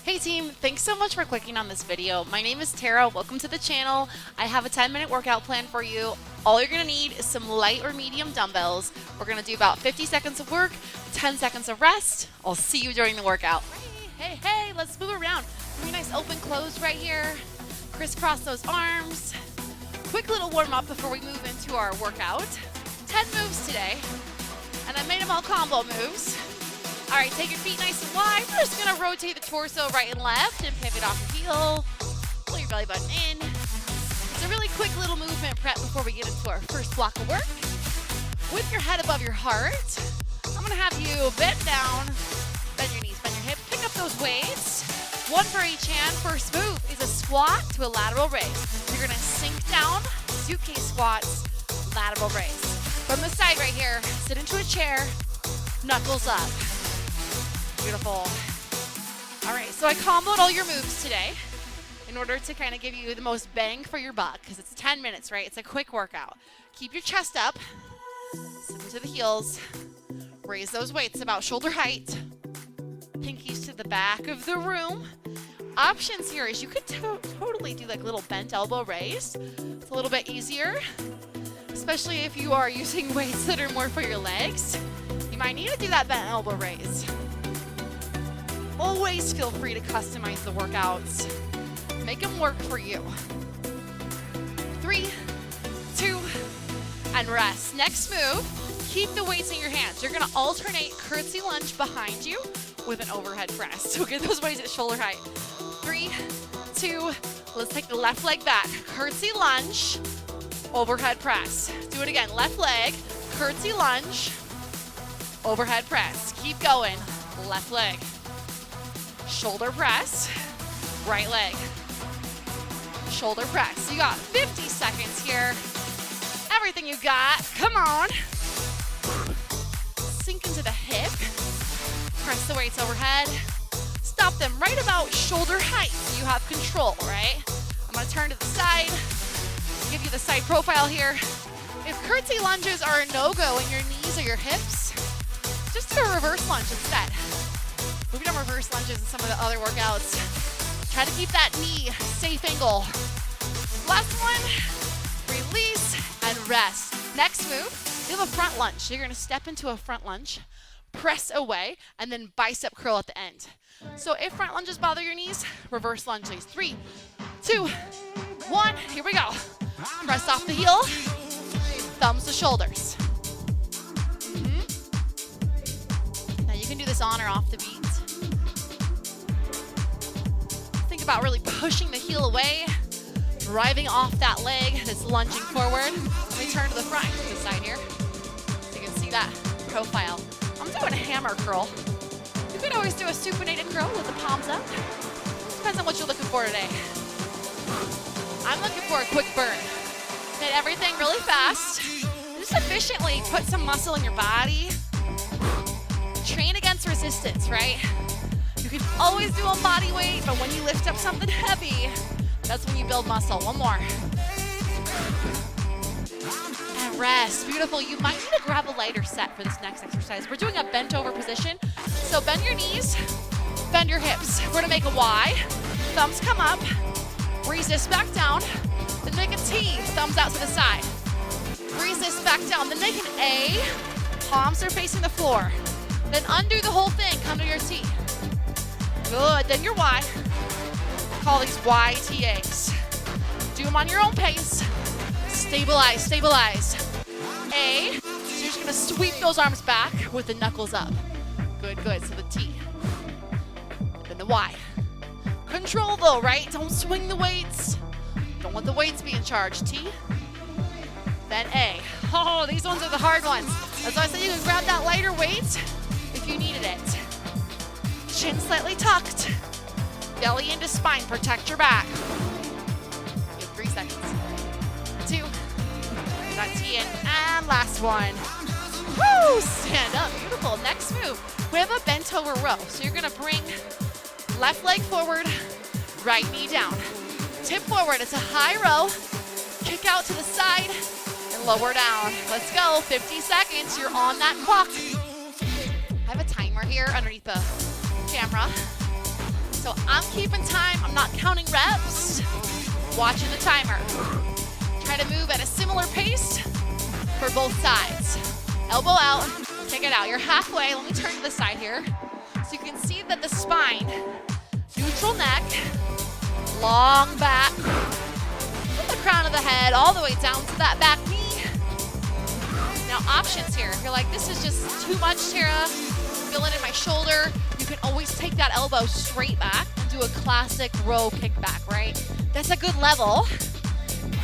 Hey team, thanks so much for clicking on this video. My name is Tara, welcome to the channel. I have a 10-minute workout plan for you. All you're gonna need is some light or medium dumbbells. We're gonna do about 50 seconds of work, 10 seconds of rest. I'll see you during the workout. Hey, let's move around. Give me a nice open close right here. Crisscross those arms. Quick little warm up before we move into our workout. 10 moves today, and I made them all combo moves. All right, take your feet nice and wide. We're just gonna rotate the torso right and left and pivot off your heel. Pull your belly button in. It's a really quick little movement prep before we get into our first block of work. With your head above your heart, I'm gonna have you bend down, bend your knees, bend your hip, pick up those weights. One for each hand. First move is a squat to a lateral raise. You're gonna sink down, suitcase squats, lateral raise. From the side right here, sit into a chair, knuckles up. Beautiful. All right, so I comboed all your moves today in order to kind of give you the most bang for your buck because it's 10 minutes, right? It's a quick workout. Keep your chest up, sit into the heels, raise those weights about shoulder height, pinkies to the back of the room. Options here is you could totally do like a little bent elbow raise. It's a little bit easier, especially if you are using weights that are more for your legs. You might need to do that bent elbow raise. Always feel free to customize the workouts. Make them work for you. 3, 2, and rest. Next move, keep the weights in your hands. You're gonna alternate curtsy lunge behind you with an overhead press. So get those weights at shoulder height. 3, 2, let's take the left leg back. Curtsy lunge, overhead press. Do it again, left leg, curtsy lunge, overhead press. Keep going, left leg. Shoulder press, right leg, shoulder press. You got 50 seconds here. Everything you got, come on. Sink into the hip, press the weights overhead. Stop them right about shoulder height so you have control, right? I'm gonna turn to the side, give you the side profile here. If curtsy lunges are a no-go in your knees or your hips, just do a reverse lunge instead. We've done reverse lunges in some of the other workouts. Try to keep that knee safe angle. Last one, release and rest. Next move, you have a front lunge. You're gonna step into a front lunge, press away, and then bicep curl at the end. So if front lunges bother your knees, reverse lunges. 3, 2, 1, here we go. Press off the heel, thumbs to shoulders. Now you can do this on or off the beat. About really pushing the heel away, driving off that leg that's lunging forward. Let me turn to the front, to the side here, so you can see that profile. I'm doing a hammer curl. You could always do a supinated curl with the palms up. Depends on what you're looking for today. I'm looking for a quick burn. Hit everything really fast. Just efficiently put some muscle in your body. Train against resistance, right? You can always do a body weight, but when you lift up something heavy, that's when you build muscle. One more. And rest. Beautiful. You might need to grab a lighter set for this next exercise. We're doing a bent over position. So bend your knees, bend your hips. We're gonna make a Y. Thumbs come up. Resist back down. Then make a T. Thumbs out to the side. Resist back down. Then make an A. Palms are facing the floor. Then undo the whole thing. Come to your T. Good, then your Y. Call these YTAs. Do them on your own pace. Stabilize, stabilize. A, so you're just gonna sweep those arms back with the knuckles up. Good, so the T. Then the Y. Control though, right? Don't swing the weights. Don't let the weights be in charge. T, then A. Oh, these ones are the hard ones. That's why I said you can grab that lighter weight if you needed it. Chin slightly tucked, belly into spine, protect your back. You have 3 seconds. 2, that T in, and last one. Woo, stand up, beautiful. Next move, we have a bent over row. So you're gonna bring left leg forward, right knee down. Tip forward, it's a high row. Kick out to the side and lower down. Let's go, 50 seconds, you're on that clock. I have a timer here underneath the camera. So I'm keeping time. I'm not counting reps. Watching the timer. Try to move at a similar pace for both sides. Elbow out, kick it out. You're halfway. Let me turn to the side here. So you can see that the spine, neutral neck, long back, from the crown of the head all the way down to that back knee. Now options here. If you're like, this is just too much, Tara, feel it in my shoulder, you can always take that elbow straight back and do a classic row kickback, right? That's a good level.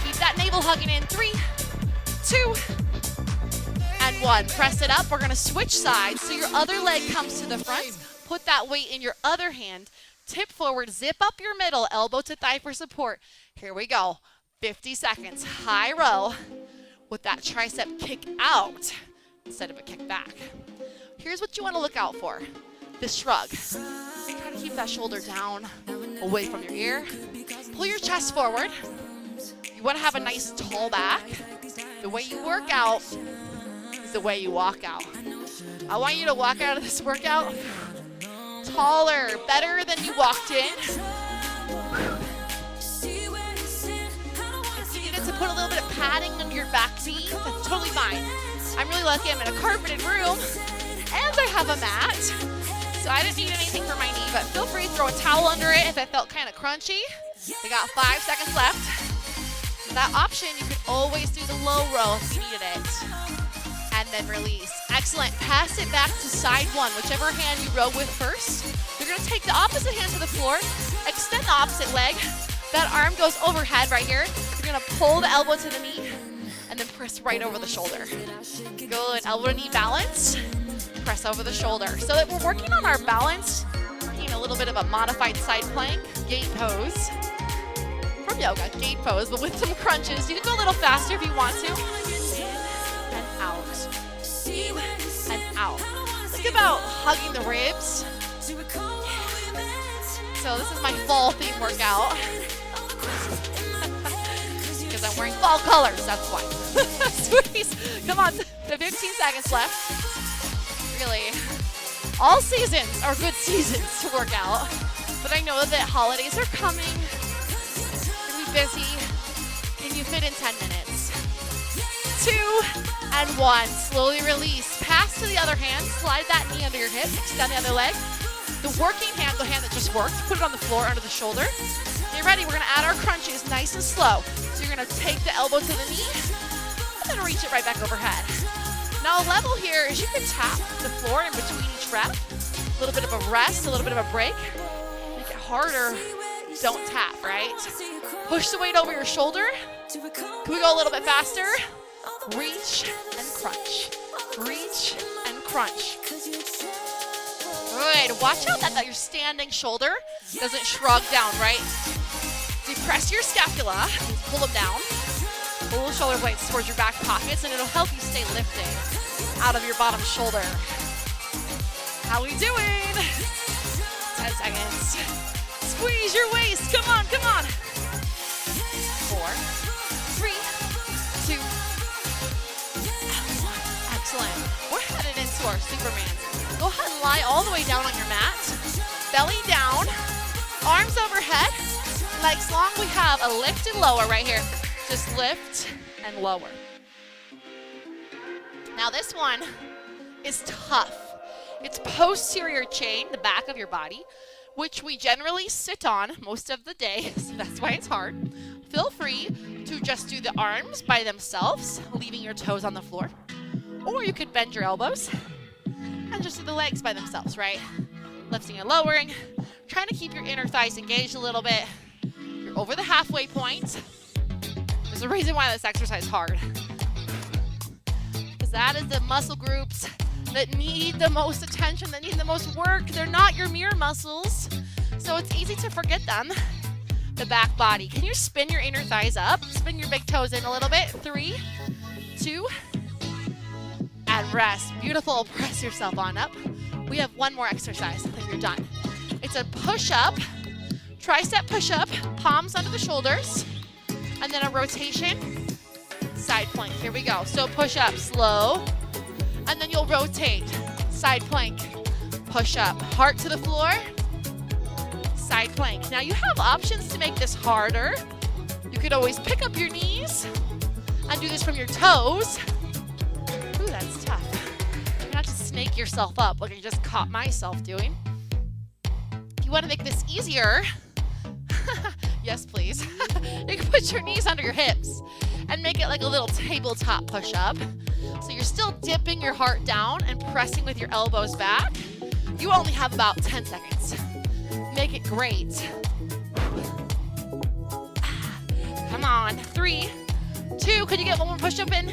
Keep that navel hugging in. 3, 2, and 1. Press it up. We're gonna switch sides. So your other leg comes to the front. Put that weight in your other hand. Tip forward, zip up your middle, elbow to thigh for support. Here we go. 50 seconds, high row with that tricep kick out instead of a kick back. Here's what you want to look out for. The shrug. Try to keep that shoulder down, away from your ear. Pull your chest forward. You want to have a nice tall back. The way you work out is the way you walk out. I want you to walk out of this workout taller, better than you walked in. If you needed to put a little bit of padding under your back knee, that's totally fine. I'm really lucky I'm in a carpeted room and I have a mat, so I didn't need anything for my knee, but feel free to throw a towel under it if it felt kind of crunchy. We got 5 seconds left. That option, you could always do the low row if you needed it. And then release. Excellent. Pass it back to side one, whichever hand you row with first. You're going to take the opposite hand to the floor, extend the opposite leg. That arm goes overhead right here. You're going to pull the elbow to the knee and then press right over the shoulder. Good. Elbow to knee balance. Press over the shoulder. So that we're working on our balance, working a little bit of a modified side plank, gate pose. From yoga, gate pose, but with some crunches. You can go a little faster if you want to. In and out. In and out. Think about hugging the ribs. So this is my fall theme workout. Because I'm wearing fall colors, that's why. Squeeze. Come on, the 15 seconds left. Really, all seasons are good seasons to work out. But I know that holidays are coming. Busy. Can you fit in 10 minutes? 2 and 1. Slowly release. Pass to the other hand. Slide that knee under your hip. Extend the other leg. The working hand, the hand that just worked, put it on the floor under the shoulder. Get ready. We're going to add our crunches nice and slow. So you're going to take the elbow to the knee and then reach it right back overhead. Now a level here is you can tap the floor in between each rep. A little bit of a rest, a little bit of a break. Make it harder. Don't tap, right? Push the weight over your shoulder. Can we go a little bit faster? Reach and crunch. Reach and crunch. Good. Watch out that your standing shoulder doesn't shrug down, right? Depress your scapula. Pull them down. Pull the shoulder blades towards your back pockets, and it'll help you stay lifted out of your bottom shoulder. How we doing? 10 seconds. Squeeze your waist. Come on, come on. 4, 3, 2, and 1. Excellent. We're headed into our Superman. Go ahead and lie all the way down on your mat. Belly down. Arms overhead. Legs long. We have a lift and lower right here. Just lift and lower. Now this one is tough. It's posterior chain, the back of your body, which we generally sit on most of the day, so that's why it's hard. Feel free to just do the arms by themselves, leaving your toes on the floor. Or you could bend your elbows and just do the legs by themselves, right? Lifting and lowering, trying to keep your inner thighs engaged a little bit. You're over the halfway point. There's a reason why this exercise is hard. Because that is the muscle groups that need the most attention, that need the most work. They're not your mirror muscles, so it's easy to forget them. The back body. Can you spin your inner thighs up? Spin your big toes in a little bit. 3, 2, and rest. Beautiful. Press yourself on up. We have one more exercise, and then you're done. It's a push-up, tricep push-up, palms under the shoulders, and then a rotation, side plank. Here we go. So push up, slow. And then you'll rotate, side plank, push up, heart to the floor, side plank. Now you have options to make this harder. You could always pick up your knees and do this from your toes. Ooh, that's tough. You're not just snake yourself up like I just caught myself doing. If you want to make this easier, yes, please. You can put your knees under your hips and make it like a little tabletop push-up. So you're still dipping your heart down and pressing with your elbows back. You only have about 10 seconds. Make it great. Come on. 3, 2, could you get one more push-up in?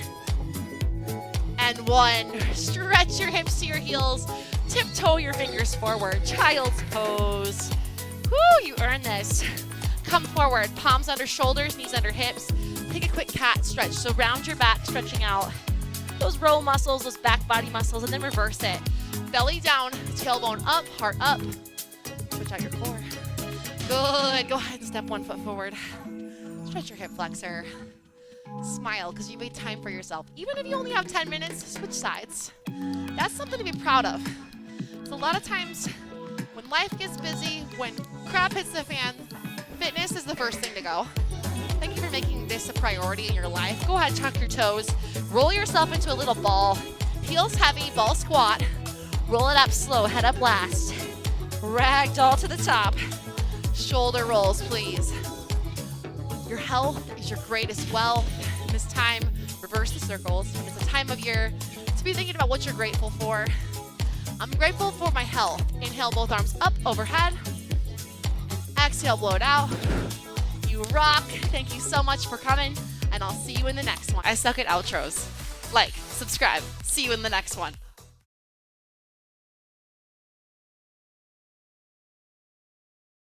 And 1. Stretch your hips to your heels. Tiptoe your fingers forward. Child's pose. Woo, you earned this. Come forward, palms under shoulders, knees under hips. Take a quick cat stretch. So round your back, stretching out those row muscles, those back body muscles, and then reverse it. Belly down, tailbone up, heart up. Switch out your core. Good. Go ahead and step 1 foot forward. Stretch your hip flexor. Smile because you made time for yourself. Even if you only have 10 minutes, switch sides. That's something to be proud of. So a lot of times when life gets busy, when crap hits the fan, fitness is the first thing to go. Thank you for making this a priority in your life. Go ahead, tuck your toes. Roll yourself into a little ball. Heels heavy, ball squat. Roll it up slow, head up last. Ragdoll to the top. Shoulder rolls, please. Your health is your greatest wealth. In this time, reverse the circles. It's a time of year to be thinking about what you're grateful for. I'm grateful for my health. Inhale, both arms up overhead. Exhale, blow it out. You rock. Thank you so much for coming, and I'll see you in the next one. I suck at outros. Like, subscribe. See you in the next one.